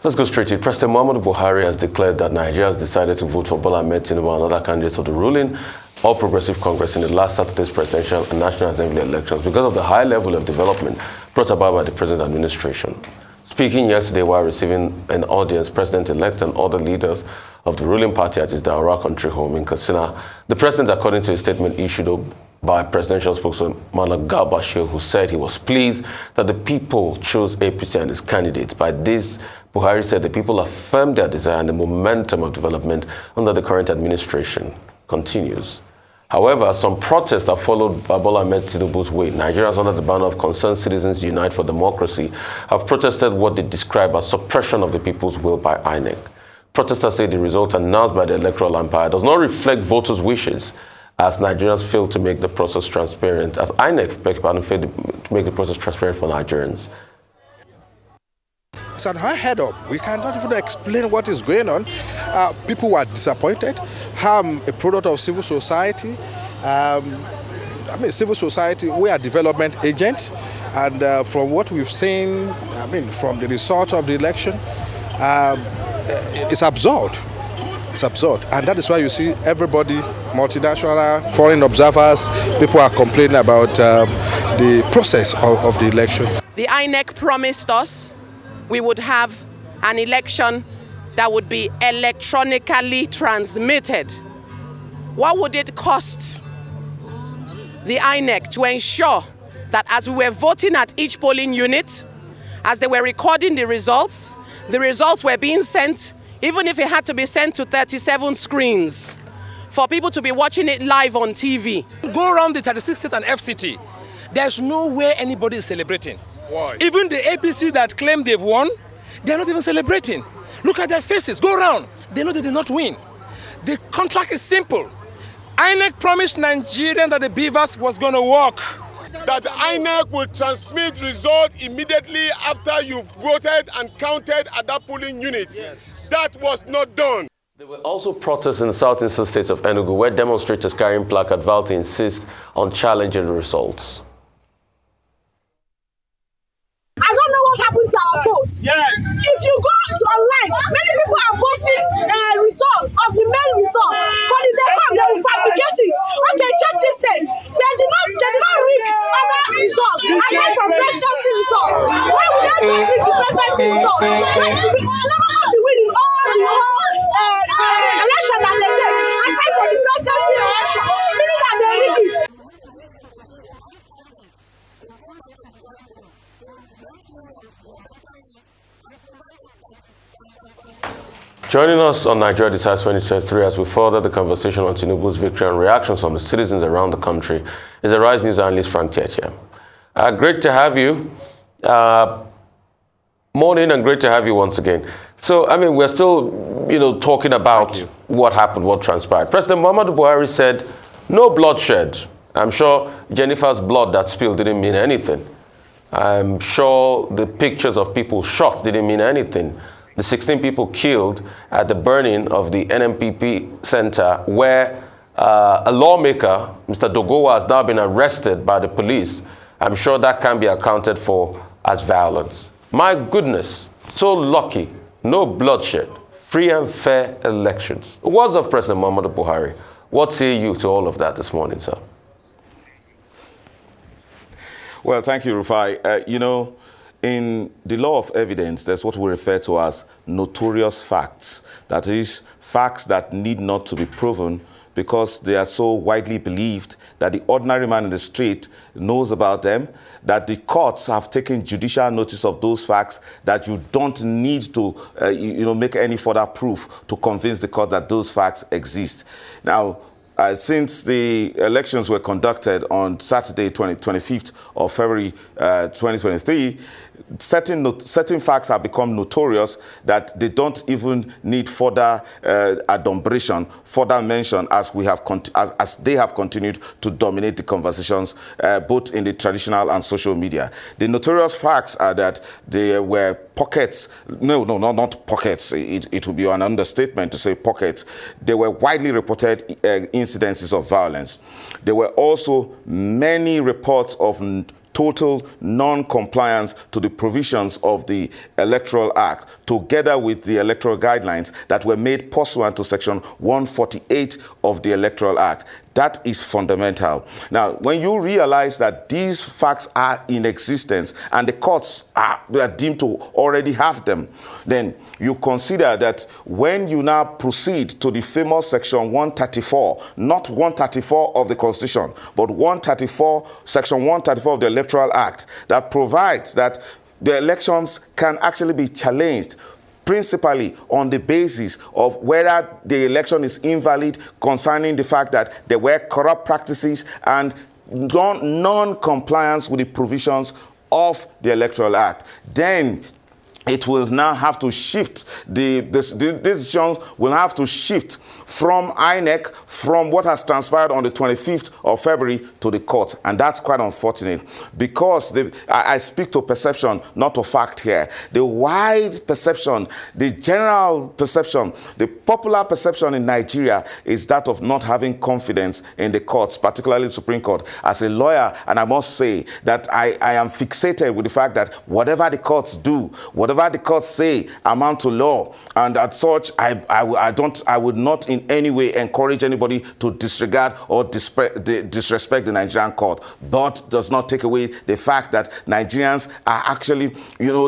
Let's go straight to it. President Muhammadu Buhari has declared that Nigeria has decided to vote for Bola Ahmed Tinubu and other candidates of the ruling All Progressive Congress in the last Saturday's presidential and National Assembly elections because of the high level of development brought about by the present administration. Speaking yesterday while receiving an audience, President-elect and other leaders of the ruling party at his Daura country home in Katsina, the president, according to a statement issued by presidential spokesman Malam Bashir, who said he was pleased that the people chose APC and its candidates. By this, Buhari said the people affirmed their desire and the momentum of development under the current administration continues. However, some protests have followed Bola Ahmed Tinubu's way. Nigerians under the banner of Concerned Citizens Unite for Democracy have protested what they describe as suppression of the people's will by INEC. Protesters say the result announced by the electoral umpire does not reflect voters' wishes, as Nigerians fail to make the process transparent, as INEC failed to make the process transparent for Nigerians. It's unheard of. We cannot even explain what is going on. People were disappointed. I'm a product of civil society. Civil society, we are development agents. And from what we've seen, from the result of the election, it's absurd. It's absurd. And that is why you see everybody, multinational, foreign observers, people are complaining about the process of the election. The INEC promised us we would have an election that would be electronically transmitted. What would it cost the INEC to ensure that as we were voting at each polling unit, as they were recording the results were being sent, even if it had to be sent to 37 screens, for people to be watching it live on TV. Go around the 36 state and FCT, there's no way anybody is celebrating. Why? Even the APC that claim they've won, they're not even celebrating. Look at their faces. Go around. They know they did not win. The contract is simple. INEC promised Nigerians that the beavers was going to work. That INEC will transmit results immediately after you've voted and counted at that polling unit. Yes. That was not done. There were also protests in the southeastern states of Enugu, where demonstrators carrying placards vowed to insist on challenging the results. I don't know what happened to our vote. Yes. If you go to online, many people are posting results of the main results, but if they come, they will fabricate it. Okay, check this thing. They did not rig other results aside from presidency results. Why would they just rig the presidency results? Labour Party winning all the election that they take, aside from the presidency election, meaning that they rig it. Joining us on Nigeria Decides 2023 as we further the conversation on Tinubu's victory and reactions from the citizens around the country is the Rise News analyst Frank Tietie. Great to have you. Morning, and great to have you once again. So, we're still, talking about what happened, what transpired. President Muhammadu Buhari said, no bloodshed. I'm sure Jennifer's blood that spilled didn't mean anything. I'm sure the pictures of people shot didn't mean anything. The 16 people killed at the burning of the NMPP center, where a lawmaker, Mr. Dogowa, has now been arrested by the police. I'm sure that can be accounted for as violence. My goodness, so lucky, no bloodshed, free and fair elections. Words of President Muhammadu Buhari. What say you to all of that this morning, sir? Well, thank you, Rufai. In the law of evidence, there's what we refer to as notorious facts. That is, facts that need not to be proven because they are so widely believed that the ordinary man in the street knows about them, that the courts have taken judicial notice of those facts, that you don't need to make any further proof to convince the court that those facts exist. Now, since the elections were conducted on Saturday, 25th of February 2023, certain facts have become notorious that they don't even need further adumbration, further mention, as they have continued to dominate the conversations both in the traditional and social media. The notorious facts are that there were pockets, not pockets, it would be an understatement to say pockets. There were widely reported incidences of violence. There were also many reports of total non-compliance to the provisions of the Electoral Act, together with the electoral guidelines that were made pursuant to Section 148 of the Electoral Act. That is fundamental. Now, when you realize that these facts are in existence and the courts are deemed to already have them, then you consider that when you now proceed to the famous Section 134, not 134 of the Constitution, but 134, Section 134 of the Electoral Act, that provides that the elections can actually be challenged principally on the basis of whether the election is invalid concerning the fact that there were corrupt practices and non-compliance with the provisions of the Electoral Act. Then it will now have to shift, the decisions will have to shift from INEC, from what has transpired on the 25th of February to the court. And that's quite unfortunate because I speak to perception, not to fact here. The wide perception, the general perception, the popular perception in Nigeria is that of not having confidence in the courts, particularly the Supreme Court. As a lawyer, and I must say that I am fixated with the fact that whatever the courts do, whatever the courts say amount to law, and as such, I would not in any way encourage anybody to disregard or disrespect the Nigerian court, but does not take away the fact that Nigerians are actually,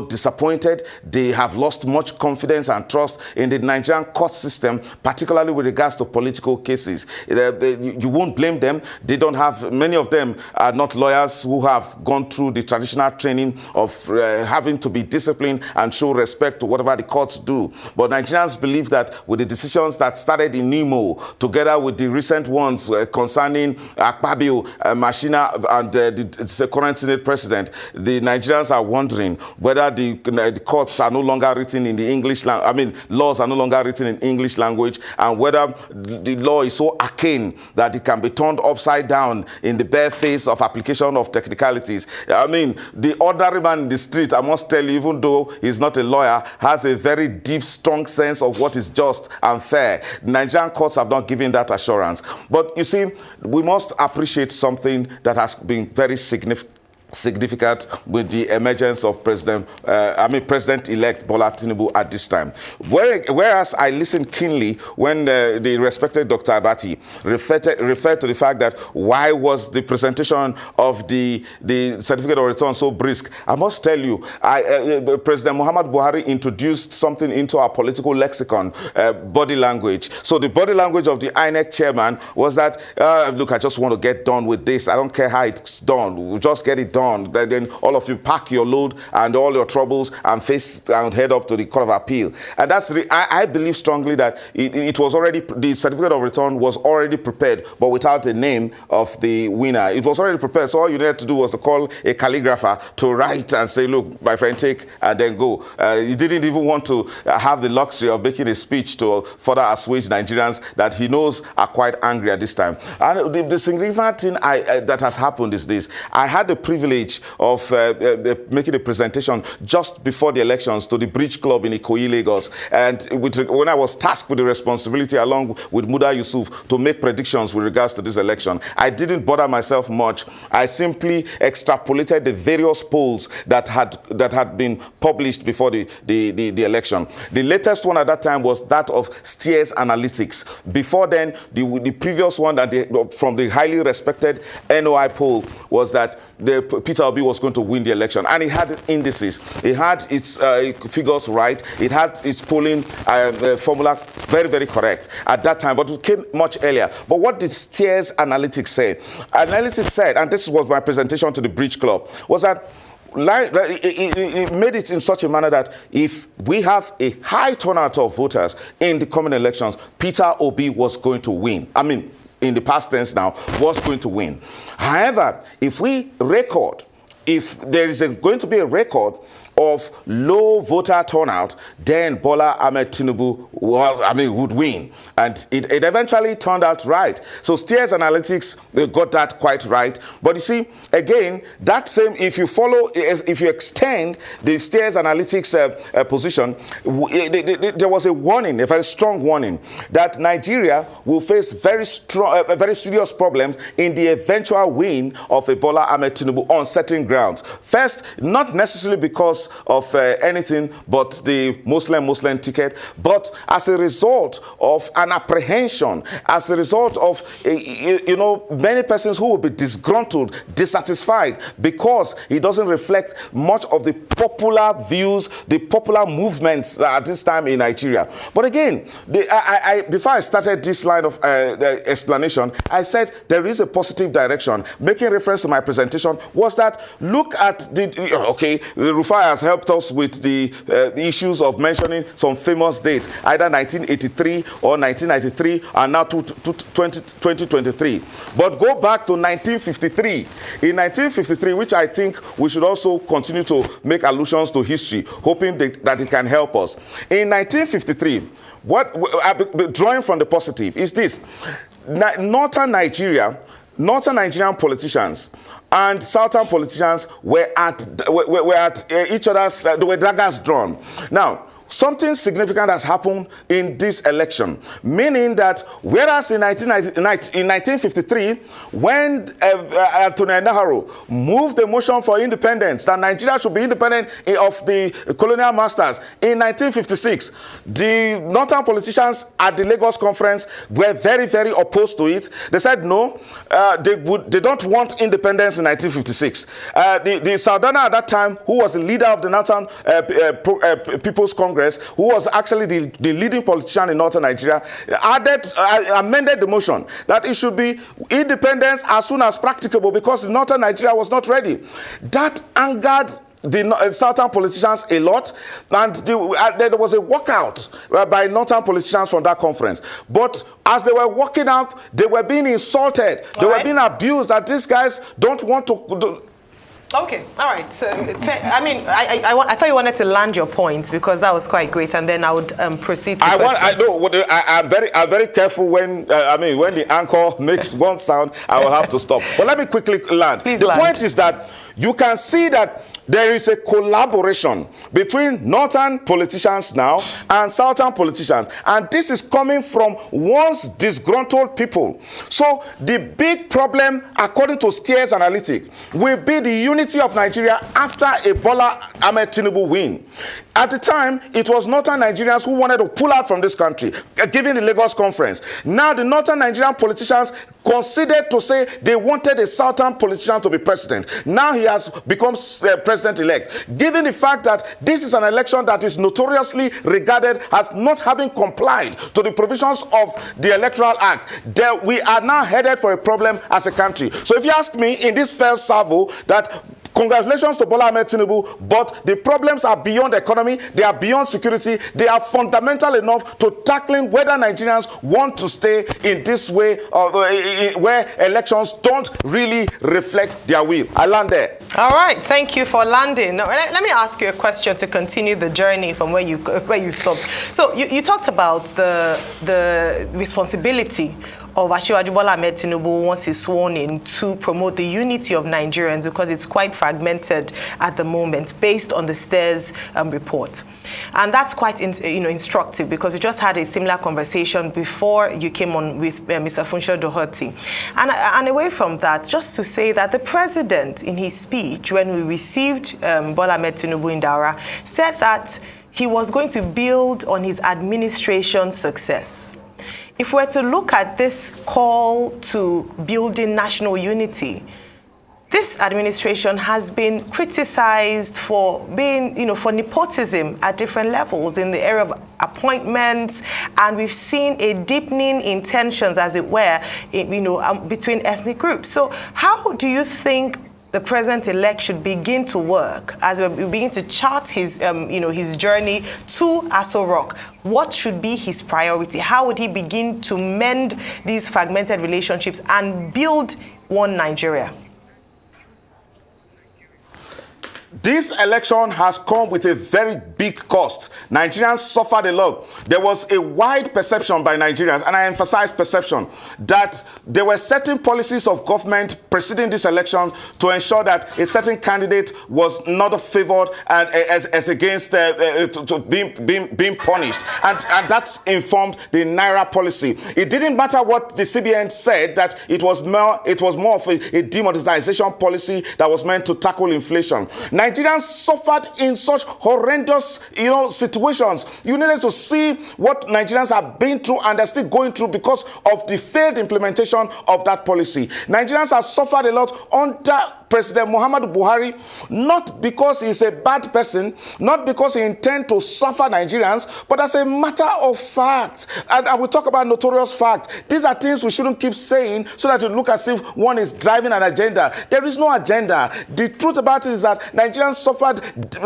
disappointed. They have lost much confidence and trust in the Nigerian court system, particularly with regards to political cases. You won't blame them. They don't have, many of them are not lawyers who have gone through the traditional training of having to be disciplined and show respect to whatever the courts do. But Nigerians believe that with the decisions that started in Nemo, together with the recent ones concerning Akpabio, Machina, and the current Senate president, the Nigerians are wondering whether the courts are no longer written in the English language, laws are no longer written in English language, and whether the law is so arcane that it can be turned upside down in the bare face of application of technicalities. The ordinary man in the street, I must tell you, even though he's not a lawyer, has a very deep, strong sense of what is just and fair. The Nigerian courts have not given that assurance. But you see, we must appreciate something that has been very significant with the emergence of President-elect Bola Tinubu at this time. Whereas I listened keenly when the respected Dr. Abati referred to the fact that why was the presentation of the certificate of return so brisk? I must tell you, President Muhammad Buhari introduced something into our political lexicon, body language. So the body language of the INEC chairman was that, look, I just want to get done with this. I don't care how it's done. We'll just get it done. Then all of you pack your load and all your troubles and face and head up to the Court of Appeal. And that's I believe strongly that it was already, the certificate of return was already prepared, but without the name of the winner. It was already prepared, so all you needed to do was to call a calligrapher to write and say, look, my friend, take, and then go. He didn't even want to have the luxury of making a speech to further assuage Nigerians that he knows are quite angry at this time. And the significant thing that has happened is this. I had the privilege of making a presentation just before the elections to the Bridge Club in Ikoyi, Lagos. And when I was tasked with the responsibility along with Muda Yusuf to make predictions with regards to this election, I didn't bother myself much. I simply extrapolated the various polls that had been published before the election. The latest one at that time was that of Steers Analytics. Before then, the previous one from the highly respected NOI poll was that Peter Obi was going to win the election, and it had its indices, it had its figures right, it had its polling formula very, very correct at that time, but it came much earlier. But what did Steers Analytics say? Analytics said, and this was my presentation to the Bridge Club, was that it made it in such a manner that if we have a high turnout of voters in the coming elections, Peter Obi was going to win. In the past tense now, was going to win. However, if there is going to be a record of low voter turnout, then Bola Ahmed Tinubu would win. And it eventually turned out right. So Steers Analytics, they got that quite right. But you see, again, that same, if you extend the Steers Analytics position, there was a warning, a very strong warning, that Nigeria will face very serious problems in the eventual win of a Bola Ahmed Tinubu on certain grounds. First, not necessarily because of anything but the Muslim ticket, but as a result of an apprehension, as a result of many persons who will be disgruntled, dissatisfied, because he doesn't reflect much of the popular views, the popular movements at this time in Nigeria. But again, before I started this line of explanation, I said there is a positive direction. Making reference to my presentation was that look at the Rufai has helped us with the issues of mentioning some famous dates, either 1983 or 1993, and now to 2023. But go back to 1953. In 1953, which I think we should also continue to make allusions to history, hoping that it can help us. In 1953, drawing from the positive is this: Northern Nigerian politicians and Southern politicians were at each other's, they were daggers drawn. Now, something significant has happened in this election, meaning that whereas in 1953, when Anthony Naharo moved the motion for independence, that Nigeria should be independent of the colonial masters, in 1956, the northern politicians at the Lagos conference were very, very opposed to it. They said no, they don't want independence in 1956. The Saldana at that time, who was the leader of the Northern People's Congress, who was actually the leading politician in northern Nigeria, amended the motion that it should be independence as soon as practicable because northern Nigeria was not ready. That angered the southern politicians a lot, and there was a walkout by northern politicians from that conference. But as they were walking out, they were being insulted, they were being abused, that these guys don't want to Okay, all right. So, I mean, I thought you wanted to land your point because that was quite great, and then I would proceed to. I'm very careful when when the anchor makes one sound, I will have to stop. But let me quickly land. Please the land. point is that you can see that there is a collaboration between northern politicians now and southern politicians, and this is coming from once disgruntled people. So the big problem, according to Steers Analytics, will be the unity of Nigeria after a Bola Ahmed Tinubu win. At the time, it was northern Nigerians who wanted to pull out from this country, given the Lagos conference. Now the northern Nigerian politicians considered to say they wanted a southern politician to be president. Now he has become president-elect. Given the fact that this is an election that is notoriously regarded as not having complied to the provisions of the Electoral Act, we are now headed for a problem as a country. So if you ask me in this first salvo that congratulations to Bola Ahmed Tinubu, but the problems are beyond economy, they are beyond security, they are fundamental enough to tackling whether Nigerians want to stay in this way where elections don't really reflect their will. I land there. All right, thank you for landing. Now, let me ask you a question to continue the journey from where you stopped. So you talked about the responsibility of Asiwaju Bola Ahmed Tinubu once he's sworn in to promote the unity of Nigerians because it's quite fragmented at the moment based on the Steers report. And that's quite instructive because we just had a similar conversation before you came on with Mr. Funsho Doherty. And away from that, just to say that the president in his speech when we received Bola Ahmed Tinubu in Daura said that he was going to build on his administration's success. If we're to look at this call to building national unity, this administration has been criticized for being, for nepotism at different levels in the area of appointments, and we've seen a deepening in tensions, as it were, between ethnic groups. So how do you think the president-elect should begin to work as we begin to chart his, his journey to Aso Rock? What should be his priority? How would he begin to mend these fragmented relationships and build one Nigeria? This election has come with a very big cost. Nigerians suffered a lot. There was a wide perception by Nigerians, and I emphasize perception, that there were certain policies of government preceding this election to ensure that a certain candidate was not favored and as against being punished. And that informed the Naira policy. It didn't matter what the CBN said, that it was more of a demonetization policy that was meant to tackle inflation. Nigerians suffered in such horrendous, situations. You needed to see what Nigerians have been through and they're still going through because of the failed implementation of that policy. Nigerians have suffered a lot under President Muhammadu Buhari, not because he's a bad person, not because he intends to suffer Nigerians, but as a matter of fact. And we talk about notorious fact. These are things we shouldn't keep saying so that it look as if one is driving an agenda. There is no agenda. The truth about it is that Nigerians suffered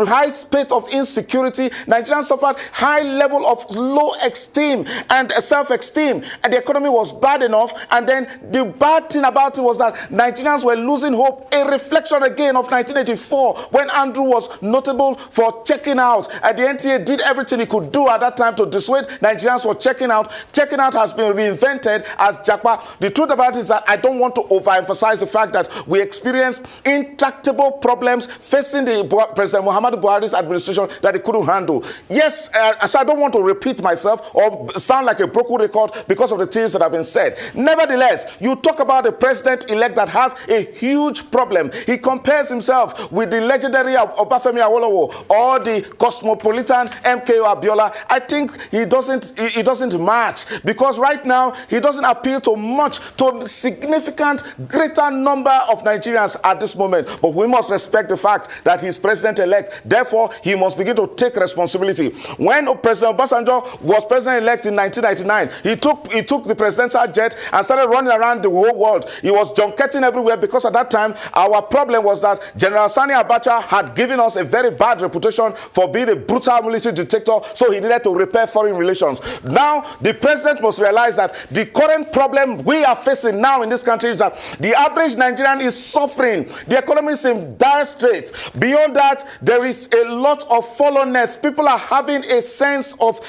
high state of insecurity. Nigerians suffered high level of low esteem and self-esteem. And the economy was bad enough. And then the bad thing about it was that Nigerians were losing hope. A reflection again of 1984 when Andrew was notable for checking out. And the NTA did everything he could do at that time to dissuade Nigerians from checking out. Checking out has been reinvented as Japa. The truth about it is that I don't want to overemphasize the fact that we experienced intractable problems facing the President Muhammadu Buhari's administration that he couldn't handle. Yes, so I don't want to repeat myself or sound like a broken record because of the things that have been said. Nevertheless, you talk about a president-elect that has a huge problem. He compares himself with the legendary Obafemi Awolowo or the cosmopolitan MKO Abiola. I think he doesn't match, because right now he doesn't appeal to a significant greater number of Nigerians at this moment. But we must respect the fact that he's president-elect. Therefore, he must begin to take responsibility. When President Obasanjo was president-elect in 1999, he took the presidential jet and started running around the whole world. He was junketing everywhere because at that time our problem was that General Sani Abacha had given us a very bad reputation for being a brutal military dictator, so he needed to repair foreign relations. Now, the president must realize that the current problem we are facing now in this country is that the average Nigerian is suffering. The economy is in dire straits. Beyond that, there is a lot of fallenness. People are having a sense of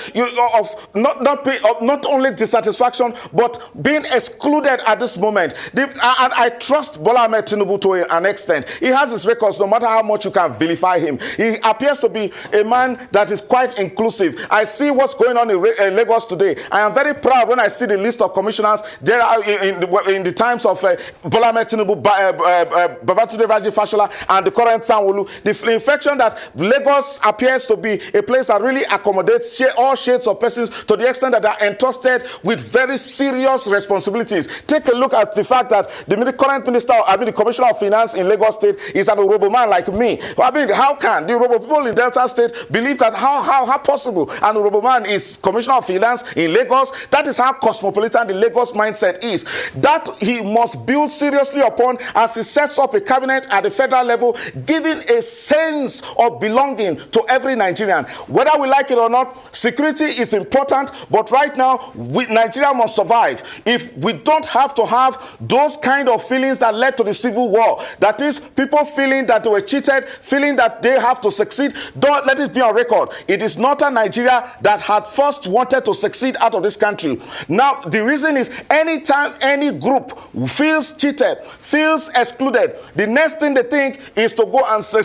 not only dissatisfaction, but being excluded at this moment. And I trust Bola Ahmed Tinubu to an extent. He has his records, no matter how much you can vilify him. He appears to be a man that is quite inclusive. I see what's going on in Lagos today. I am very proud when I see the list of commissioners there in the times of Bola Ahmed Tinubu, Babatunde Raji Fashola, and the current Sanwo-Olu. The infection that Lagos appears to be a place that really accommodates all shades of persons to the extent that they are entrusted with very serious responsibilities. Take a look at the fact that the Commissioner of Finance in Lagos State is an Urobo man like me. I mean, how can the Urobo people in Delta State believe that how possible an Urobo man is Commissioner of Finance in Lagos? That is how cosmopolitan the Lagos mindset is. That he must build seriously upon as he sets up a cabinet at the federal level, giving a sense of belonging to every Nigerian. Whether we like it or not, security is important, but right now, Nigeria must survive. If we don't have to have those kind of feelings that led to the civil war, that is, people feeling that they were cheated, feeling that they have to succeed, don't let it be on record. It is not a Nigeria that had first wanted to succeed out of this country. Now, the reason is anytime any group feels cheated, feels excluded, the next thing they think is to go and to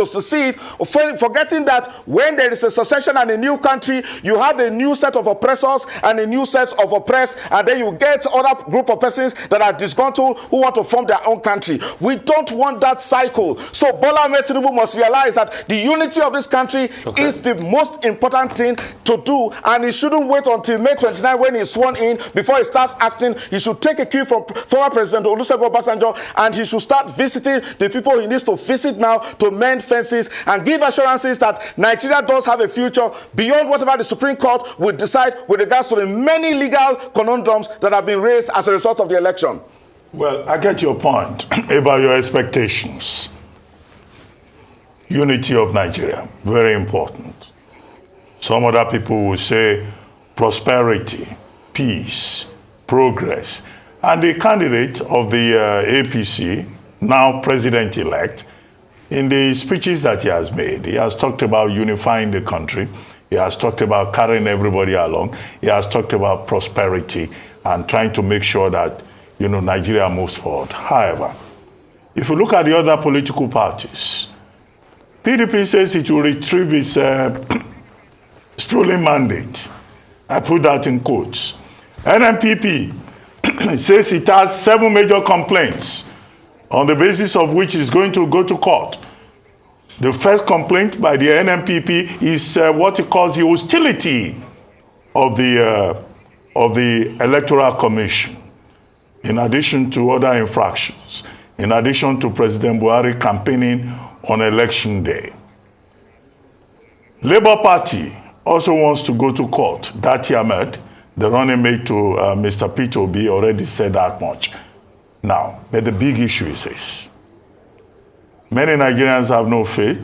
secede, forgetting that when there is a secession and a new country, you have a new set of oppressors and a new set of oppressed, and then you get other group of persons that are disgruntled who want to form their own country. We don't want that cycle. So Bola Ahmed Tinubu must realize that the unity of this country is the most important thing to do, and he shouldn't wait until May 29 when he's sworn in before he starts acting. He should take a cue from former President Olusegun Obasanjo, and he should start visiting the people he needs to visit now to mend fences and give assurances that Nigeria does have a future beyond whatever the Supreme Court will decide with regards to the many legal conundrums that have been raised as a result of the election. Well, I get your point about your expectations. Unity of Nigeria, very important. Some other people will say prosperity, peace, progress. And the candidate of the APC, now president-elect, In the speeches that he has made, he has talked about unifying the country. He has talked about carrying everybody along. He has talked about prosperity and trying to make sure that, Nigeria moves forward. However, if you look at the other political parties, PDP says it will retrieve its stolen mandate. I put that in quotes. NNPP says it has 7 major complaints on the basis of which it's going to go to court. The first complaint by the NNPP is what it calls the hostility of the Electoral Commission, in addition to other infractions, in addition to President Buhari campaigning on election day. Labour Party also wants to go to court. Dati Ahmed, the running mate to Mr. Peter Obi, already said that much. Now, but the big issue is this. Many Nigerians have no faith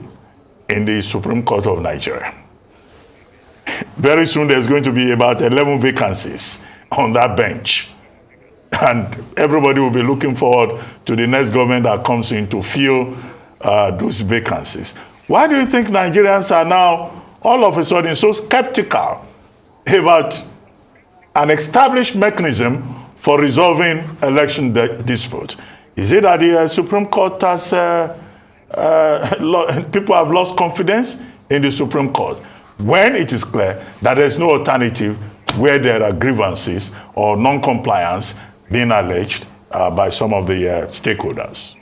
in the Supreme Court of Nigeria. Very soon there's going to be about 11 vacancies on that bench. And everybody will be looking forward to the next government that comes in to fill those vacancies. Why do you think Nigerians are now all of a sudden so skeptical about an established mechanism for resolving election disputes? Is it that the Supreme Court has, people have lost confidence in the Supreme Court, when it is clear that there's no alternative where there are grievances or non-compliance being alleged by some of the stakeholders?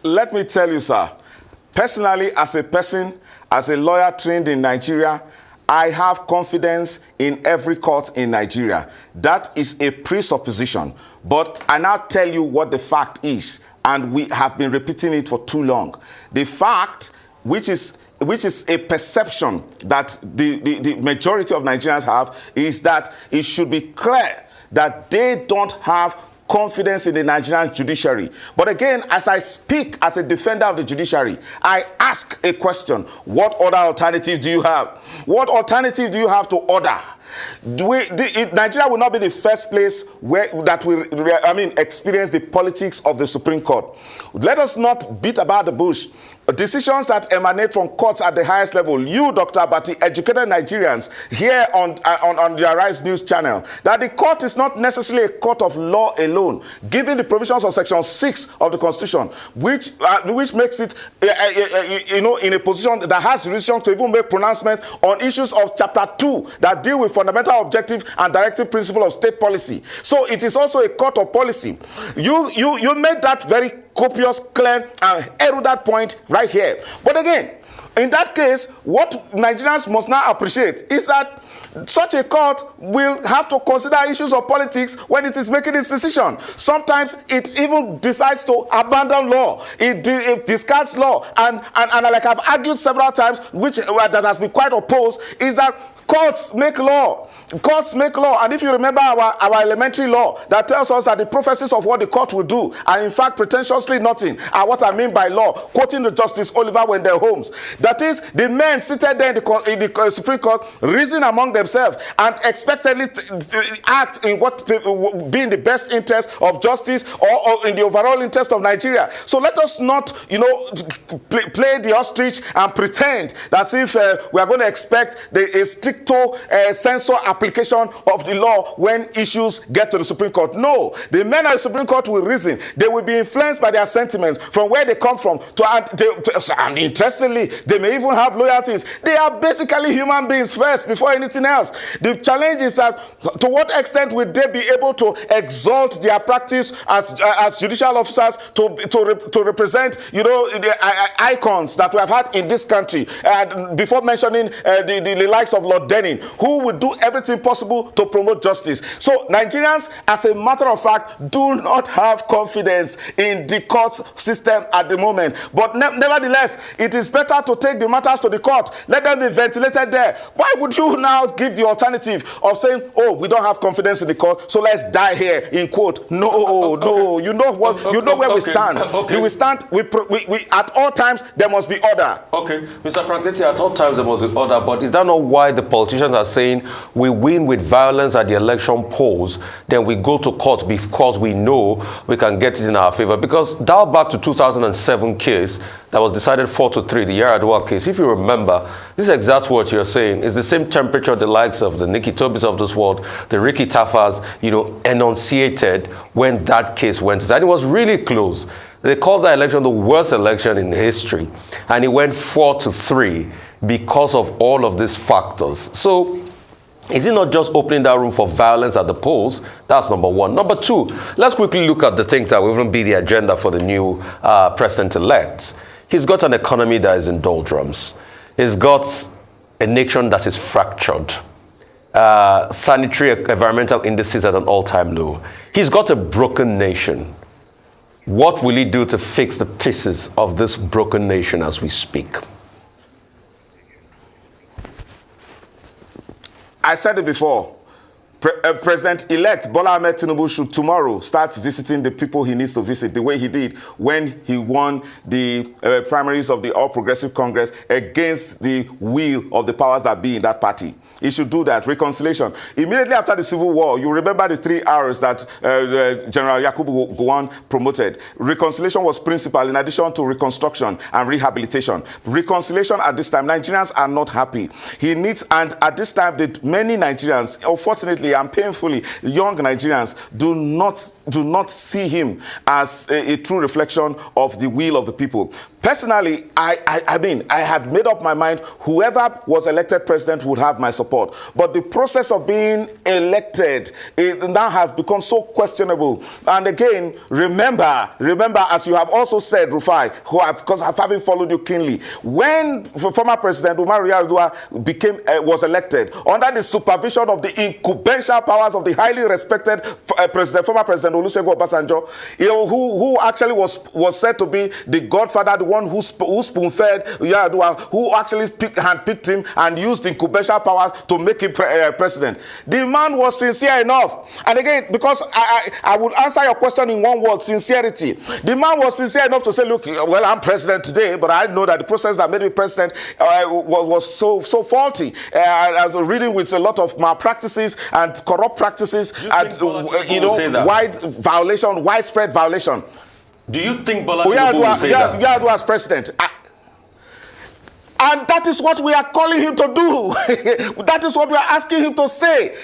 Let me tell you, sir, personally, as a person, as a lawyer trained in Nigeria, I have confidence in every court in Nigeria. That is a presupposition. But I now tell you what the fact is, and we have been repeating it for too long. The fact, which is a perception that the majority of Nigerians have, is that it should be clear that they don't have confidence in the Nigerian judiciary. But again, as I speak as a defender of the judiciary, I ask a question: what other alternative do you have? What alternative do you have to order? Nigeria will not be the first place that will experience the politics of the Supreme Court. Let us not beat about the bush. Decisions that emanate from courts at the highest level. You, Dr. Abati, educated Nigerians here on the Arise News channel, that the court is not necessarily a court of law alone, given the provisions of Section 6 of the Constitution, which makes it, in a position that has jurisdiction to even make pronouncement on issues of Chapter 2 that deal with fundamental objective and directive principle of state policy. So it is also a court of policy. You made that very copious, clear, and arrow that point right here. But again, in that case, what Nigerians must now appreciate is that such a court will have to consider issues of politics when it is making its decision. Sometimes it even decides to abandon law. It discards law. And like I've argued several times, that has been quite opposed, is that courts make law. Courts make law. And if you remember our elementary law that tells us that the prophecies of what the court will do are in fact pretentiously nothing, are what I mean by law, quoting the Justice Oliver Wendell Holmes. That is, the men seated there in the Supreme Court reason among themselves and expectedly act in what be in the best interest of justice or in the overall interest of Nigeria. So let us not, play the ostrich and pretend as if we are going to expect a stricto censor application of the law when issues get to the Supreme Court. No, the men of the Supreme Court will reason. They will be influenced by their sentiments from where they come from. And interestingly, they may even have loyalties. They are basically human beings first before anything else. The challenge is that to what extent will they be able to exalt their practice as judicial officers to represent, the icons that we have had in this country. Before mentioning the likes of Lord Denning, who would do everything possible to promote justice. So Nigerians, as a matter of fact, do not have confidence in the court system at the moment. But nevertheless, it is better to take the matters to the court. Let them be ventilated there. Why would you now give the alternative of saying, oh, we don't have confidence in the court, so let's die here, in quote? No, no. You know what? You know where we stand. We stand. We at all times there must be order. Okay, Mr. Frank, at all times there must be order. But is that not why the politicians are saying we win with violence at the election polls, then we go to court because we know we can get it in our favor. Because dial back to 2007 case that was decided 4-3, the Yaradua case. If you remember, this is exactly what you're saying. It's the same temperature the likes of the Nikki Tobis of this world, the Ricky Taffas, enunciated when that case went. And it was really close. They called that election the worst election in history. And it went 4-3 because of all of these factors. So, is it not just opening that room for violence at the polls? That's number one. Number two, let's quickly look at the things that will even be the agenda for the new president-elect. He's got an economy that is in doldrums. He's got a nation that is fractured. Sanitary environmental indices at an all-time low. He's got a broken nation. What will he do to fix the pieces of this broken nation as we speak? I said it before. President-elect Bola Ahmed Tinubu should tomorrow start visiting the people he needs to visit the way he did when he won the primaries of the All Progressive Congress against the will of the powers that be in that party. He should do that. Reconciliation. Immediately after the Civil War, you remember the 3 R's that General Yakubu Gowon promoted. Reconciliation was principal in addition to reconstruction and rehabilitation. Reconciliation at this time, Nigerians are not happy. He needs, and at this time, many Nigerians, unfortunately and painfully, young Nigerians do not see him as a true reflection of the will of the people. Personally, I mean, I had made up my mind whoever was elected president would have my support. But the process of being elected, it now has become so questionable. And again, remember, as you have also said, Rufai, because having followed you keenly, when former President Umar Yar'Adua was elected, under the supervision of the incubential powers of the highly respected former President Olusegun Obasanjo, who actually was said to be the godfather, the one who spoon-fed Yar'Adua, who actually handpicked him and used incubation powers to make him president. The man was sincere enough. And again, because I would answer your question in one word, sincerity. The man was sincere enough to say, look, well, I'm president today, but I know that the process that made me president was so faulty. I was reading with a lot of malpractices and corrupt practices and widespread violation. Do you think Bola Tinubu will say that? Yar'Adua as president. And that is what we are calling him to do. That is what we are asking him to say.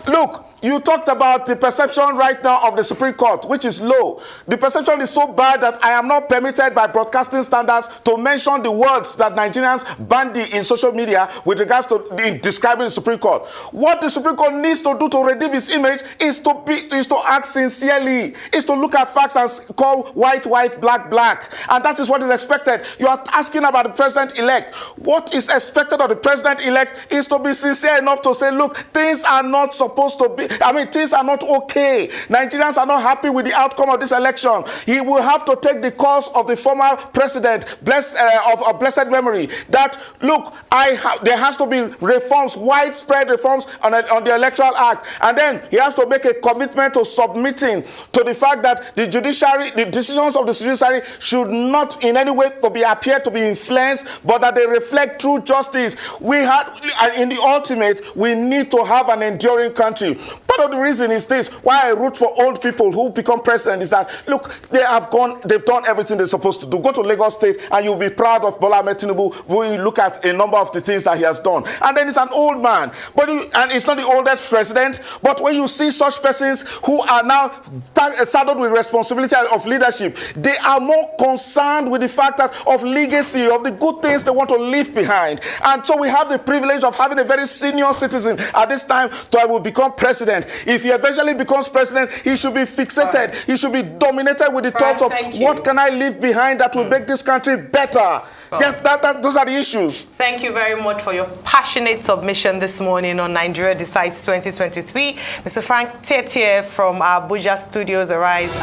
Look, you talked about the perception right now of the Supreme Court, which is low. The perception is so bad that I am not permitted by broadcasting standards to mention the words that Nigerians bandy in social media with regards to describing the Supreme Court. What the Supreme Court needs to do to redeem its image is to act sincerely, is to look at facts and call white, black, black. And that is what is expected. You are asking about the president-elect. What is expected of the president-elect is to be sincere enough to say, look, things are not supposed to be, things are not okay. Nigerians are not happy with the outcome of this election. He will have to take the course of the former president, of blessed memory, that, look, there has to be reforms, widespread reforms on the Electoral Act. And then he has to make a commitment to submitting to the fact that the judiciary, the decisions of the judiciary should not in any way appear to be influenced, but that they reflect true justice. In the ultimate, we need to have an enduring country. Part of the reason is this, why I root for old people who become president, is that, look, they've done everything they're supposed to do. Go to Lagos State and you'll be proud of Bola Ahmed Tinubu when you look at a number of the things that he has done. And then it's an old man, and it's not the oldest president, but when you see such persons who are now saddled with responsibility of leadership, they are more concerned with the fact that of legacy, of the good things they want to leave behind. And so we have the privilege of having a very senior citizen at this time to will become president. If he eventually becomes president, he should be fixated. He should be dominated with the thoughts of what can I leave behind that will make this country better. Those are the issues. Thank you very much for your passionate submission this morning on Nigeria Decides 2023. Mr. Frank Tietie from our Abuja studios, Arise.